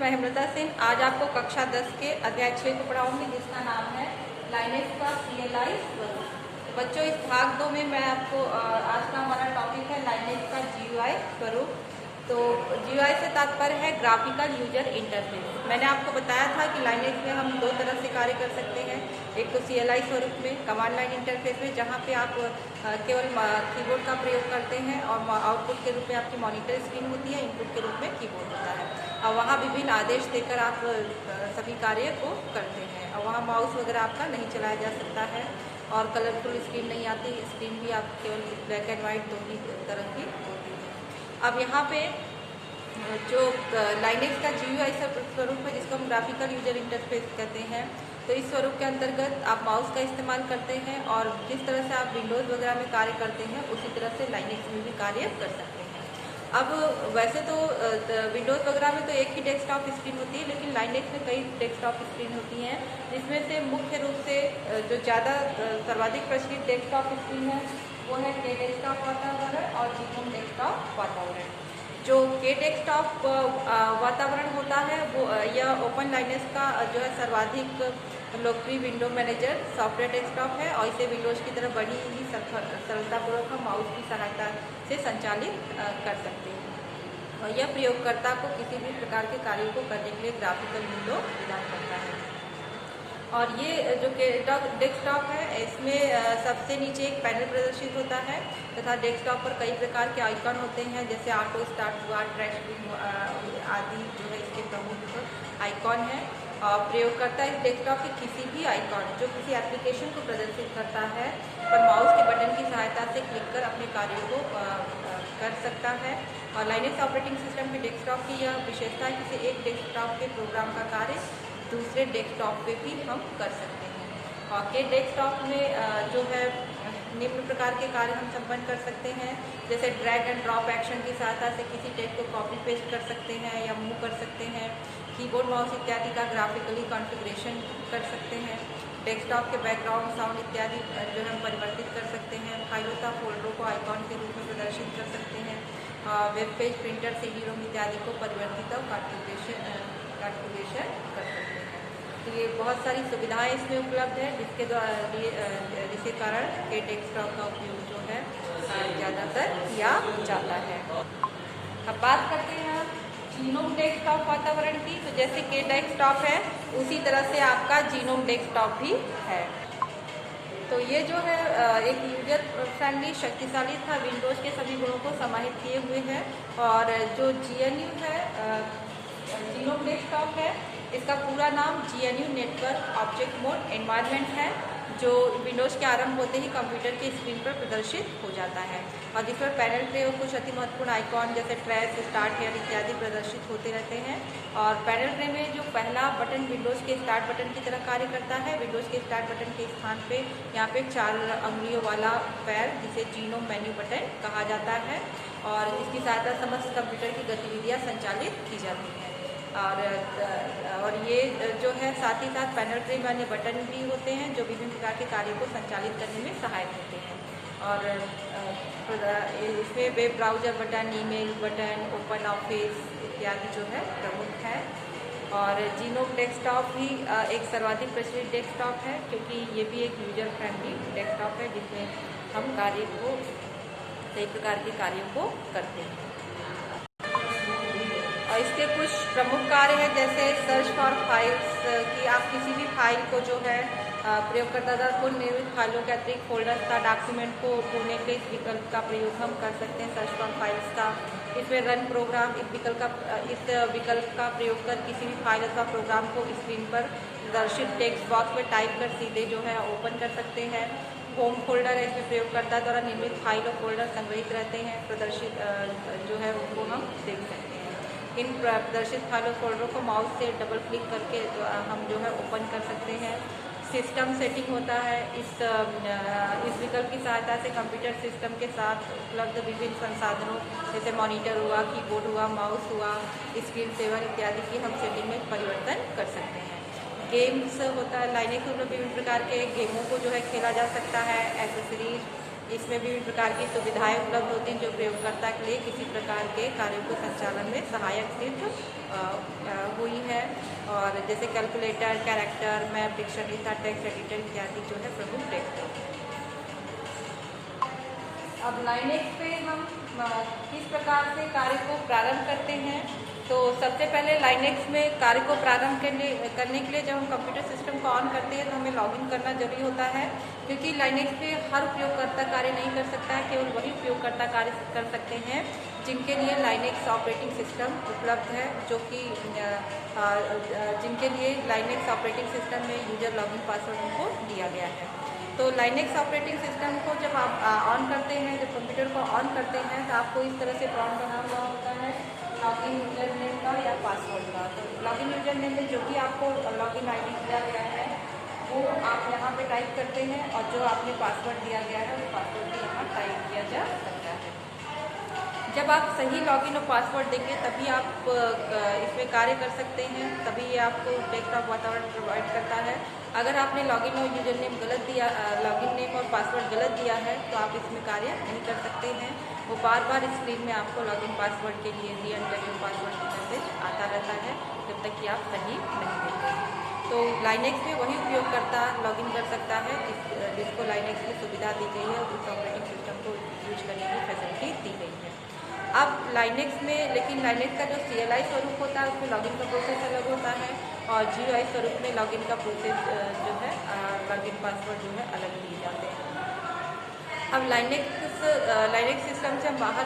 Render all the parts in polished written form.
मैं हेमलता सिंह आज आपको कक्षा 10 के अध्याय 6 को पढ़ाऊंगी, जिसका नाम है लाइनेक्स का CLI स्वरूप। तो बच्चों, इस भाग 2 में मैं आपको आज का हमारा टॉपिक है लाइनेक्स का GUI स्वरूप। तो GUI से तात्पर्य है ग्राफिकल यूजर इंटरफेस। मैंने आपको बताया था कि लाइनेक्स में हम दो तरह से कार्य कर सकते हैं। एक तो CLI स्वरूप में, कमांड लाइन इंटरफेस में, जहाँ पे आप केवल कीबोर्ड का प्रयोग करते हैं और आउटपुट के रूप में आपकी मॉनिटर स्क्रीन होती है, इनपुट के रूप में कीबोर्ड होता है। और वहाँ विभिन्न आदेश देकर आप सभी कार्य को करते हैं। और वहाँ माउस वगैरह आपका नहीं चलाया जा सकता है और कलरफुल स्क्रीन नहीं आती। स्क्रीन भी आप केवल ब्लैक एंड वाइट दो ही तरह की होती है। अब यहाँ पे जो लाइनेक्स का GUI स्वरूप है, जिसको हम ग्राफिकल यूजर इंटरफेस कहते हैं, तो इस स्वरूप के अंतर्गत आप माउस का इस्तेमाल करते हैं और जिस तरह से आप विंडोज़ वगैरह में कार्य करते हैं उसी तरह से लाइनेक्स में भी कार्य कर सकते हैं। अब वैसे तो विंडोज़ वगैरह में तो एक ही डेस्कटॉप स्क्रीन होती है, लेकिन लाइनेक्स में कई डेस्कटॉप स्क्रीन होती हैं, जिसमें से मुख्य रूप से जो ज़्यादा सर्वाधिक प्रचलित डेस्कटॉप स्क्रीन है वो है के डेस्कटॉप वातावरण और जीनोम डेस्कटॉप वातावरण। जो के डेस्कटॉप वातावरण होता है वो यह ओपन लाइनेक्स का जो है सर्वाधिक लोकप्रिय विंडो मैनेजर सॉफ्टवेयर डेस्कटॉप है और इसे विंडोज़ की तरह बड़ी ही सरलतापूर्वक हम माउस की सहायता से संचालित कर सकते हैं। और यह प्रयोगकर्ता को किसी भी प्रकार के कार्यों को करने के लिए ग्राफिकल विंडो प्रदान करता है। और ये जो डेस्कटॉप है, इसमें सबसे नीचे एक पैनल प्रदर्शित होता है तथा डेस्कटॉप पर कई प्रकार के आइकॉन होते हैं, जैसे ऑटो स्टार्ट हुआ, ट्रैश आदि जो है इसके प्रमुख आइकॉन है। और प्रयोगकर्ता इस डेस्कटॉप के किसी भी आइकॉन जो किसी एप्लीकेशन को प्रदर्शित करता है पर माउस के बटन की सहायता से क्लिक कर अपने कार्यों को कर सकता है। और लाइनेक्स ऑपरेटिंग सिस्टम के डेस्कटॉप की यह विशेषता है कि एक डेस्कटॉप के प्रोग्राम का कार्य दूसरे डेस्कटॉप पे भी हम कर सकते हैं। और के डेस्कटॉप में जो है निम्न प्रकार के कार्य हम संपन्न कर सकते हैं, जैसे ड्रैग एंड ड्रॉप एक्शन की सहायता से किसी टेक्स्ट को कॉपी पेस्ट कर सकते हैं या मूव कर सकते हैं। कीबोर्ड माउस इत्यादि का ग्राफिकली कॉन्फ़िगरेशन कर सकते हैं। डेस्कटॉप के बैकग्राउंड साउंड इत्यादि जो हम परिवर्तित कर सकते हैं। फाइलों तथा फोल्डरों को आइकॉन के रूप में प्रदर्शित कर सकते हैं। वेब पेज, प्रिंटर, CD-ROM इत्यादि को परिवर्तित और कॉन्फ़िगरेशन कर सकते हैं। तो ये बहुत सारी सुविधाएं इसमें उपलब्ध है, जिसके कारण के डेस्कटॉप का उपयोग जो है ज़्यादातर किया जाता है। अब बात करते हैं जीनोम डेस्कटॉप वातावरण की। तो जैसे के डेस्कटॉप है उसी तरह से आपका जीनोम डेस्कटॉप भी है। तो ये जो है एक यूजर फ्रेंडली, शक्तिशाली था विंडोज़ के सभी गुणों को समाहित किए हुए है। और जो GNU है, जीनोम डेस्कटॉप है, इसका पूरा नाम GNU network object mode environment है, जो विंडोज़ के आरंभ होते ही कंप्यूटर की स्क्रीन पर प्रदर्शित हो जाता है। और जिस पर पैनल पे कुछ अति महत्वपूर्ण आइकॉन जैसे ट्रैश, स्टार्ट हेयर इत्यादि प्रदर्शित होते रहते हैं। और पैनल ट्रे में जो पहला बटन विंडोज़ के स्टार्ट बटन की तरह कार्य करता है। विंडोज़ के स्टार्ट बटन के स्थान पे यहाँ पे 4 अंगुलियों वाला पैर, जिसे जीनोम मेन्यू बटन कहा जाता है, और इसकी सहायता समस्त कंप्यूटर की गतिविधियाँ संचालित की जाती हैं। और ये जो है साथ ही साथ पैनल ट्रे में अन्य बटन भी होते हैं जो विभिन्न प्रकार के कार्यों को संचालित करने में सहायक होते हैं। और इसमें web browser button, email button, open office इत्यादि जो है प्रमुख है। और जीनोम डेस्कटॉप भी एक सर्वाधिक प्रचलित डेस्कटॉप है, क्योंकि ये भी एक यूजर फ्रेंडली डेस्कटॉप है जिसमें हम कई प्रकार के कार्यों को करते हैं। और इसके कुछ प्रमुख कार्य हैं, जैसे सर्च फॉर फाइल्स कि आप किसी भी फाइल को जो है प्रयोगकर्ता द्वारा पूर्व निर्मित फाइलों के अतिरिक्त फोल्डर्स का डॉक्यूमेंट को ढूंढने के लिए इस विकल्प का प्रयोग हम कर सकते हैं, सर्च फॉर फाइल्स का। इसमें रन प्रोग्राम इस विकल्प का प्रयोग कर किसी भी फाइल अथवा प्रोग्राम को स्क्रीन पर प्रदर्शित टेक्स्ट बॉक्स में टाइप कर सीधे जो है ओपन कर सकते हैं। होम फोल्डर है, इसमें प्रयोगकर्ता द्वारा निर्मित फाइल और फोल्डर संग्रहित रहते हैं, प्रदर्शित जो है उनको हम देख सकते हैं। इन प्रदर्शित फाइलों फोल्डरों को माउस से डबल क्लिक करके हम जो है ओपन कर सकते हैं। सिस्टम सेटिंग होता है, इस विकल्प की सहायता से कंप्यूटर सिस्टम के साथ उपलब्ध विभिन्न संसाधनों जैसे मॉनिटर हुआ, कीबोर्ड हुआ, माउस हुआ, स्क्रीन सेवर इत्यादि की हम सेटिंग में परिवर्तन कर सकते हैं। गेम्स होता है, लाइनेक्स में विभिन्न प्रकार के गेमों को जो है खेला जा सकता है। एक्सेसरीज, इसमें भी विभिन्न प्रकार की सुविधाएं उपलब्ध होती हैं जो प्रयोगकर्ता के लिए किसी प्रकार के कार्यों को संचालन में सहायक सिद्ध हुई और जैसे calculator, character, map, dictionary, text editor इत्यादि जो है प्रमुख टेक्स्ट। अब लाइनेक्स पे हम किस प्रकार से कार्य को प्रारंभ करते हैं। तो सबसे पहले लाइनेक्स में कार्य को प्रारंभ करने के लिए जब हम कंप्यूटर सिस्टम को ऑन करते हैं तो हमें लॉगिन करना जरूरी होता है, क्योंकि लाइनेक्स पे हर उपयोगकर्ता कार्य नहीं कर सकता है, केवल वही उपयोगकर्ता कार्य कर सकते हैं जिनके लिए लाइनेक्स ऑपरेटिंग सिस्टम उपलब्ध है, जो कि जिनके लिए लाइनेक्स ऑपरेटिंग सिस्टम में यूजर लॉगिन पासवर्ड उनको दिया गया है। तो लाइनेक्स ऑपरेटिंग सिस्टम को जब आप ऑन करते हैं, जब कंप्यूटर को ऑन करते हैं तो आपको इस तरह से प्रॉम्प्ट बना हुआ होता है लॉगिन यूजर नेम का या पासवर्ड का। तो लॉगिन यूजर नेम में जो भी आपको लॉगिन आईडी दिया गया है वो आप यहाँ पे टाइप करते हैं, और जो आपने पासवर्ड दिया गया है उस पासवर्ड को यहाँ टाइप किया जा सकता है। जब आप सही लॉगिन और पासवर्ड देंगे तभी आप इसमें कार्य कर सकते हैं, तभी ये आपको डेस्कटॉप वातावरण प्रोवाइड करता है। अगर आपने लॉगिन और यूजर नेम गलत दिया, लॉगिन नेम और पासवर्ड गलत दिया है तो आप इसमें कार्य नहीं कर सकते हैं। वो बार बार स्क्रीन में आपको लॉगिन पासवर्ड के लिए रीएंटर योर पासवर्ड का मैसेज आता रहता है जब तक कि आप सही नहीं देते। तो लाइनेक्स में वही उपयोगकर्ता लॉगिन कर सकता है जिसको लाइनेक्स की सुविधा दी गई है और उस ऑपरेटिंग सिस्टम को यूज करने की फैसिलिटी दी गई है। अब लाइनेक्स में लेकिन लाइनेक्स का जो CLI स्वरूप होता है उसमें लॉगिन का प्रोसेस अलग होता है, और GUI स्वरूप में लॉगिन का प्रोसेस जो है लॉगिन पासवर्ड जो है अलग दिए जाते हैं। अब लाइनेक्स सिस्टम से हम बाहर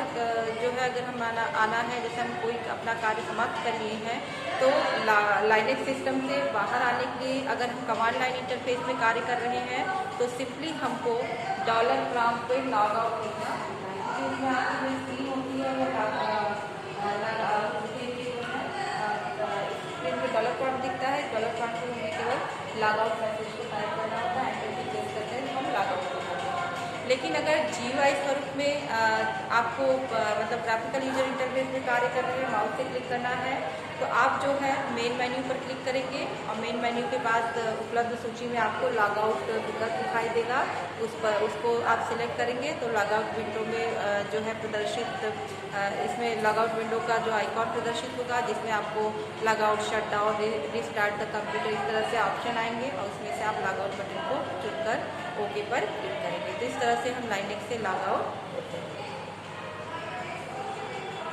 जो है अगर हम आना है, जैसे हम कोई अपना कार्य समाप्त कर लिए हैं तो लाइनेक्स सिस्टम से बाहर आने के लिए अगर हम कमांड लाइन इंटरफेस में कार्य कर रहे हैं तो सिंपली हमको $प्रॉम्प्ट पे लॉग आउट करना होता है। इसमें आपकी जो स्क्रीन होती है वो स्क्रीन पे $प्रॉम्प्ट दिखता है। $प्रॉम्प्ट से हमें केवल लॉग आउट मैसेज को टाइप करना होता है, एंटर की प्रेस करते हैं हम लॉग आउट करते हैं। लेकिन अगर GUI स्वरूप में आपको मतलब ग्राफिकल यूजर इंटरफेस में कार्य कर रहे हैं, माउस से क्लिक करना है तो आप जो है मेन मेन्यू पर क्लिक करेंगे, और मेन मेन्यू के बाद उपलब्ध सूची में आपको लॉग आउट विकल्प दिखाई देगा, उसको आप सिलेक्ट करेंगे तो लॉग आउट विंडो में जो है प्रदर्शित इसमें लॉग आउट विंडो का जो आइकॉन प्रदर्शित होगा, जिसमें आपको log out, shut down, restart the computer इस तरह से ऑप्शन आएंगे, और उसमें से आप लॉग आउट बटन को चुनकर ओके पर क्लिक करेंगे। तो इस तरह से हम लाइनेक्स से लॉग आउट होते हैं।